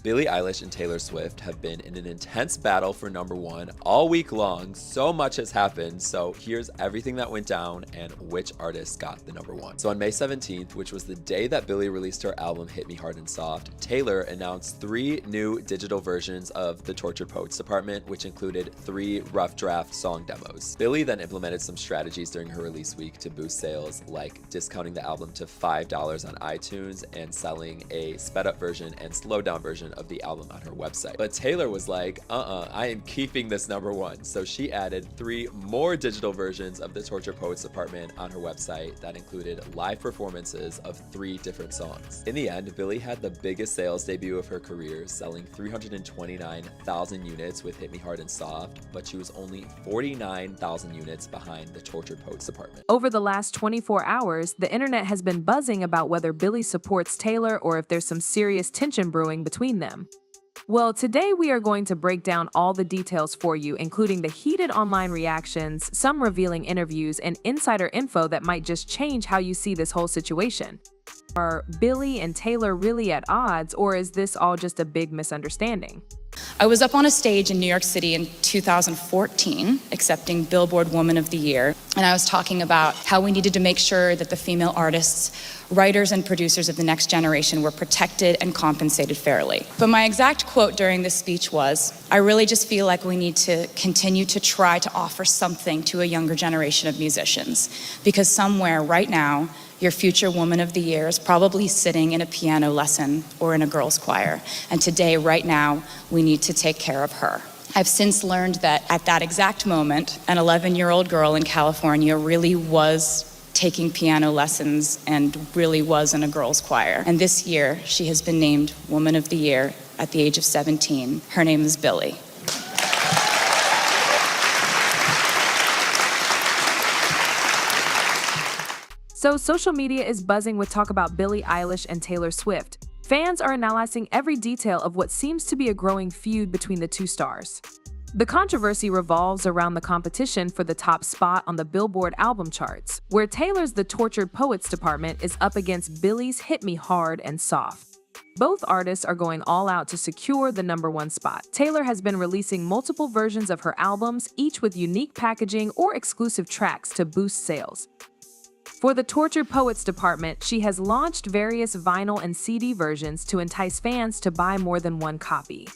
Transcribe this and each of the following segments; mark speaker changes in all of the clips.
Speaker 1: Billie Eilish and Taylor Swift have been in an intense battle for number one all week long. So much has happened, so here's everything that went down and which artist got the number one. So on May 17th, which was the day that Billie released her album Hit Me Hard and Soft, Taylor announced 3 new digital versions of the Tortured Poets Department, which included 3 rough draft song demos. Billie then implemented some strategies during her release week to boost sales, like discounting the album to $5 on iTunes and selling a sped up version and slowed down version of the album on her website. But Taylor was like, I am keeping this number one. So she added 3 more digital versions of the Tortured Poets Department on her website that included live performances of 3 different songs. In the end, Billie had the biggest sales debut of her career, selling 329,000 units with Hit Me Hard and Soft, but she was only 49,000 units behind the Tortured Poets Department.
Speaker 2: Over the last 24 hours, the internet has been buzzing about whether Billie supports Taylor or if there's some serious tension brewing between them. Well, today we are going to break down all the details for you, including the heated online reactions, some revealing interviews, and insider info that might just change how you see this whole situation. Are Billie and Taylor really at odds, or is this all just a big misunderstanding?
Speaker 3: I was up on a stage in New York City in 2014, accepting Billboard Woman of the Year, and I was talking about how we needed to make sure that the female artists, writers, and producers of the next generation were protected and compensated fairly. But my exact quote during this speech was, I really just feel like we need to continue to try to offer something to a younger generation of musicians, because somewhere right now, your future Woman of the Year is probably sitting in a piano lesson or in a girls' choir. And today, right now, we need to take care of her. I've since learned that at that exact moment, an 11-year-old girl in California really was taking piano lessons and really was in a girls' choir. And this year, she has been named Woman of the Year at the age of 17. Her name is Billie.
Speaker 2: So social media is buzzing with talk about Billie Eilish and Taylor Swift. Fans are analyzing every detail of what seems to be a growing feud between the two stars. The controversy revolves around the competition for the top spot on the Billboard album charts, where Taylor's The Tortured Poets Department is up against Billie's Hit Me Hard and Soft. Both artists are going all out to secure the number one spot. Taylor has been releasing multiple versions of her albums, each with unique packaging or exclusive tracks to boost sales. For the Tortured Poets Department, she has launched various vinyl and CD versions to entice fans to buy more than one copy.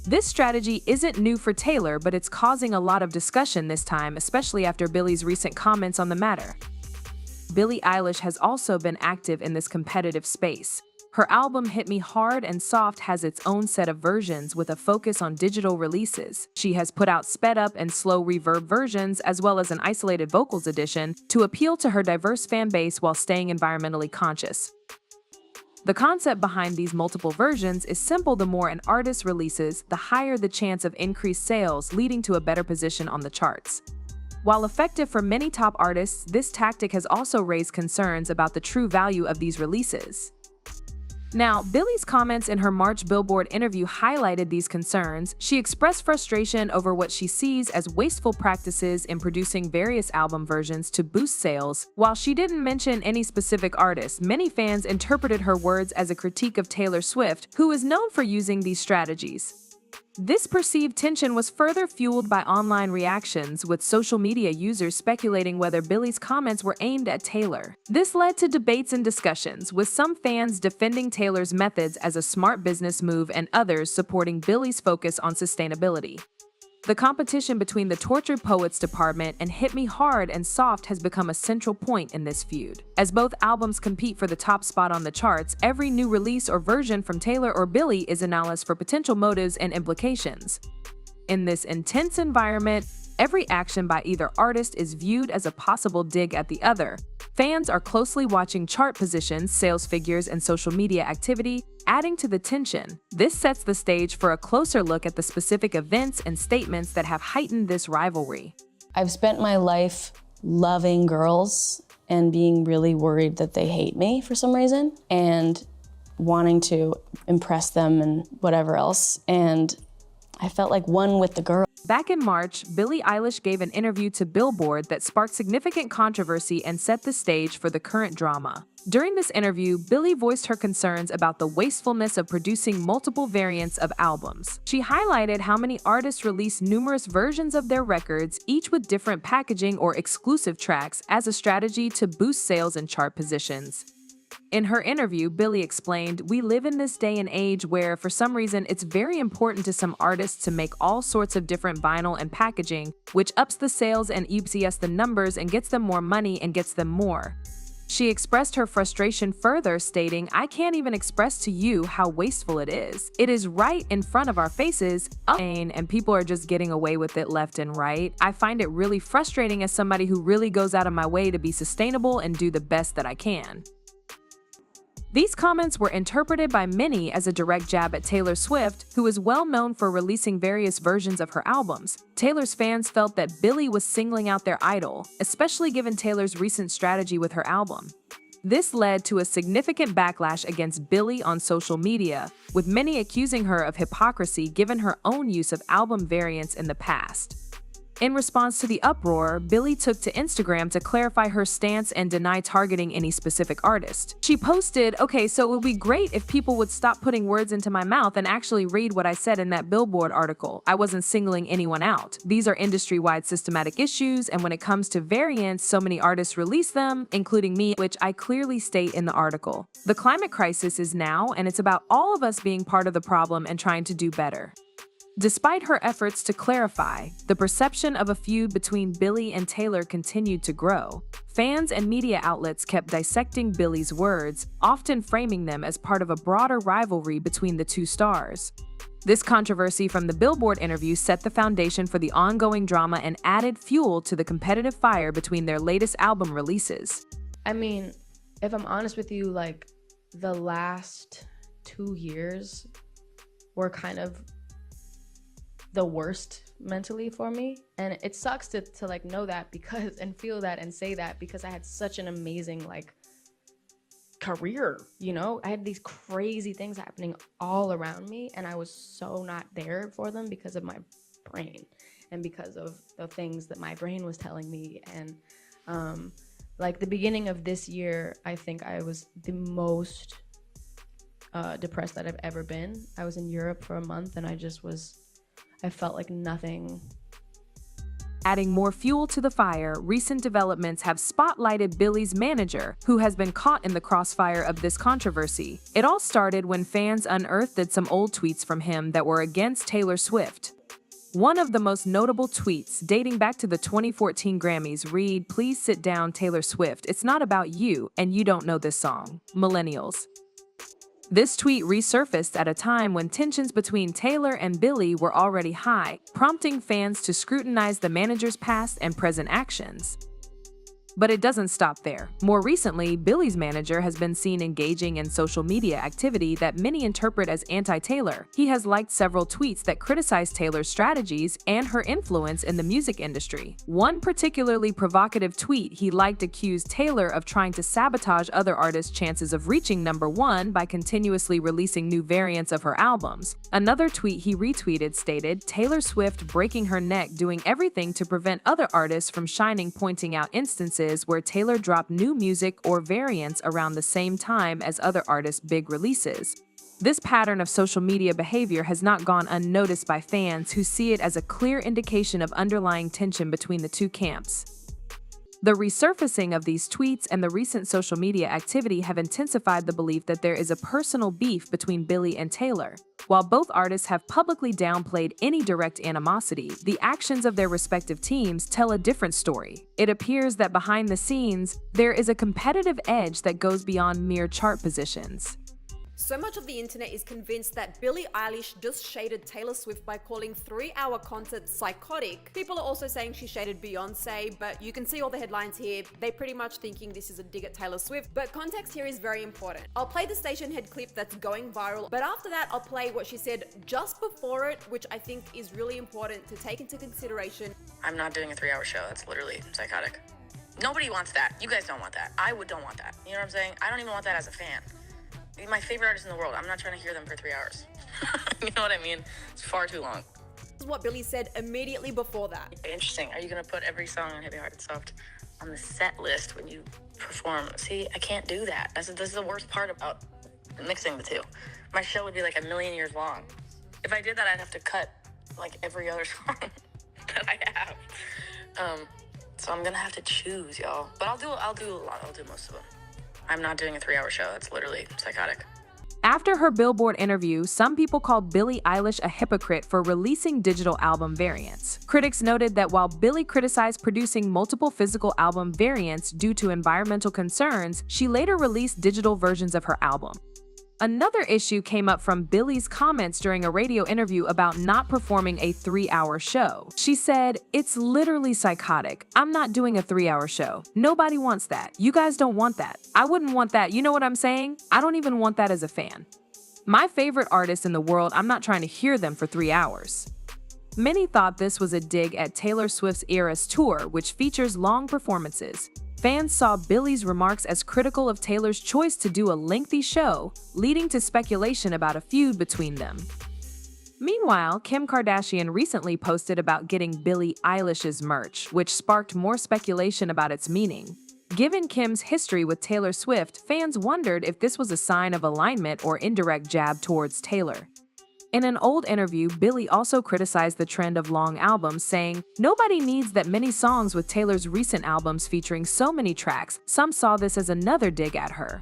Speaker 2: This strategy isn't new for Taylor, but it's causing a lot of discussion this time, especially after Billie's recent comments on the matter. Billie Eilish has also been active in this competitive space. Her album Hit Me Hard and Soft has its own set of versions with a focus on digital releases. She has put out sped up and slow reverb versions as well as an isolated vocals edition to appeal to her diverse fan base while staying environmentally conscious. The concept behind these multiple versions is simple. The more an artist releases, the higher the chance of increased sales, leading to a better position on the charts. While effective for many top artists, this tactic has also raised concerns about the true value of these releases. Now, Billie's comments in her March Billboard interview highlighted these concerns. She expressed frustration over what she sees as wasteful practices in producing various album versions to boost sales. While she didn't mention any specific artists, many fans interpreted her words as a critique of Taylor Swift, who is known for using these strategies. This perceived tension was further fueled by online reactions, with social media users speculating whether Billie's comments were aimed at Taylor. This led to debates and discussions, with some fans defending Taylor's methods as a smart business move and others supporting Billie's focus on sustainability. The competition between the Tortured Poets Department and Hit Me Hard and Soft has become a central point in this feud. As both albums compete for the top spot on the charts, every new release or version from Taylor or Billie is analyzed for potential motives and implications. In this intense environment, every action by either artist is viewed as a possible dig at the other. Fans are closely watching chart positions, sales figures, and social media activity, adding to the tension. This sets the stage for a closer look at the specific events and statements that have heightened this rivalry.
Speaker 4: I've spent my life loving girls and being really worried that they hate me for some reason and wanting to impress them and whatever else. And I felt like one with the girls.
Speaker 2: Back in March, Billie Eilish gave an interview to Billboard that sparked significant controversy and set the stage for the current drama. During this interview, Billie voiced her concerns about the wastefulness of producing multiple variants of albums. She highlighted how many artists release numerous versions of their records, each with different packaging or exclusive tracks, as a strategy to boost sales and chart positions. In her interview, Billie explained, "We live in this day and age where, for some reason, it's very important to some artists to make all sorts of different vinyl and packaging, which ups the sales and ups the numbers and gets them more money and gets them more." She expressed her frustration further, stating, "I can't even express to you how wasteful it is. It is right in front of our faces, and people are just getting away with it left and right. I find it really frustrating as somebody who really goes out of my way to be sustainable and do the best that I can." These comments were interpreted by many as a direct jab at Taylor Swift, who is well known for releasing various versions of her albums. Taylor's fans felt that Billie was singling out their idol, especially given Taylor's recent strategy with her album. This led to a significant backlash against Billie on social media, with many accusing her of hypocrisy given her own use of album variants in the past. In response to the uproar, Billie took to Instagram to clarify her stance and deny targeting any specific artist. She posted, "Okay, so it would be great if people would stop putting words into my mouth and actually read what I said in that Billboard article. I wasn't singling anyone out. These are industry-wide systematic issues, and when it comes to variants, so many artists release them, including me, which I clearly state in the article. The climate crisis is now, and it's about all of us being part of the problem and trying to do better." Despite her efforts to clarify, the perception of a feud between Billie and Taylor continued to grow. Fans and media outlets kept dissecting Billie's words, often framing them as part of a broader rivalry between the two stars. This controversy from the Billboard interview set the foundation for the ongoing drama and added fuel to the competitive fire between their latest album releases.
Speaker 4: I mean, if I'm honest with you, like, the last 2 years were kind of the worst mentally for me, and it sucks to like know that because and feel that and say that because I had such an amazing like career, you know. I had these crazy things happening all around me, and I was so not there for them because of my brain and because of the things that my brain was telling me. And like the beginning of this year, I think I was the most depressed that I've ever been. I was in Europe for a month, and I felt like nothing.
Speaker 2: Adding more fuel to the fire, recent developments have spotlighted Billie's manager, who has been caught in the crossfire of this controversy. It all started when fans unearthed some old tweets from him that were against Taylor Swift. One of the most notable tweets, dating back to the 2014 Grammys, read, "Please sit down, Taylor Swift. It's not about you, and you don't know this song. Millennials." This tweet resurfaced at a time when tensions between Taylor and Billie were already high, prompting fans to scrutinize the manager's past and present actions. But it doesn't stop there. More recently, Billie's manager has been seen engaging in social media activity that many interpret as anti-Taylor. He has liked several tweets that criticize Taylor's strategies and her influence in the music industry. One particularly provocative tweet he liked accused Taylor of trying to sabotage other artists' chances of reaching #1 by continuously releasing new variants of her albums. Another tweet he retweeted stated, "Taylor Swift breaking her neck doing everything to prevent other artists from shining," pointing out instances where Taylor dropped new music or variants around the same time as other artists' big releases. This pattern of social media behavior has not gone unnoticed by fans who see it as a clear indication of underlying tension between the two camps. The resurfacing of these tweets and the recent social media activity have intensified the belief that there is a personal beef between Billie and Taylor. While both artists have publicly downplayed any direct animosity, the actions of their respective teams tell a different story. It appears that behind the scenes, there is a competitive edge that goes beyond mere chart positions.
Speaker 5: So much of the internet is convinced that Billie Eilish just shaded Taylor Swift by calling 3-hour concert psychotic. People are also saying she shaded Beyonce, but you can see all the headlines here. They pretty much thinking this is a dig at Taylor Swift, but context here is very important. I'll play the station head clip that's going viral, but after that I'll play what she said just before it, which I think is really important to take into consideration.
Speaker 6: I'm not doing a 3-hour show. That's literally psychotic. Nobody wants that. You guys don't want that. I don't want that. You know what I'm saying? I don't even want that as a fan. My favorite artist in the world. I'm not trying to hear them for 3 hours. You know what I mean? It's far too long.
Speaker 5: This is what Billie said immediately before that.
Speaker 6: Interesting. Are you gonna put every song on Heavy Hearted Soft on the set list when you perform? See, I can't do that. This is the worst part about mixing the two. My show would be like 1,000,000 years long. If I did that, I'd have to cut like every other song that I have. So I'm gonna have to choose, y'all. But I'll do a lot. I'll do most of them. I'm not doing a 3-hour show. That's literally psychotic.
Speaker 2: After her Billboard interview, some people called Billie Eilish a hypocrite for releasing digital album variants. Critics noted that while Billie criticized producing multiple physical album variants due to environmental concerns, she later released digital versions of her album. Another issue came up from Billie's comments during a radio interview about not performing a 3-hour show. She said, "It's literally psychotic. I'm not doing a 3-hour show. Nobody wants that. You guys don't want that. I wouldn't want that. You know what I'm saying? I don't even want that as a fan. My favorite artist in the world, I'm not trying to hear them for 3 hours." Many thought this was a dig at Taylor Swift's Eras Tour, which features long performances. Fans saw Billie's remarks as critical of Taylor's choice to do a lengthy show, leading to speculation about a feud between them. Meanwhile, Kim Kardashian recently posted about getting Billie Eilish's merch, which sparked more speculation about its meaning. Given Kim's history with Taylor Swift, fans wondered if this was a sign of alignment or indirect jab towards Taylor. In an old interview, Billie also criticized the trend of long albums, saying, "Nobody needs that many songs with Taylor's recent albums featuring so many tracks." Some saw this as another dig at her.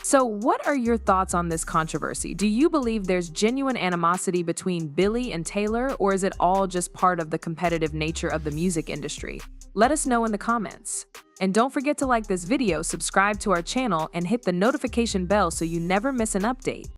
Speaker 2: So what are your thoughts on this controversy? Do you believe there's genuine animosity between Billie and Taylor, or is it all just part of the competitive nature of the music industry? Let us know in the comments. And don't forget to like this video, subscribe to our channel, and hit the notification bell so you never miss an update.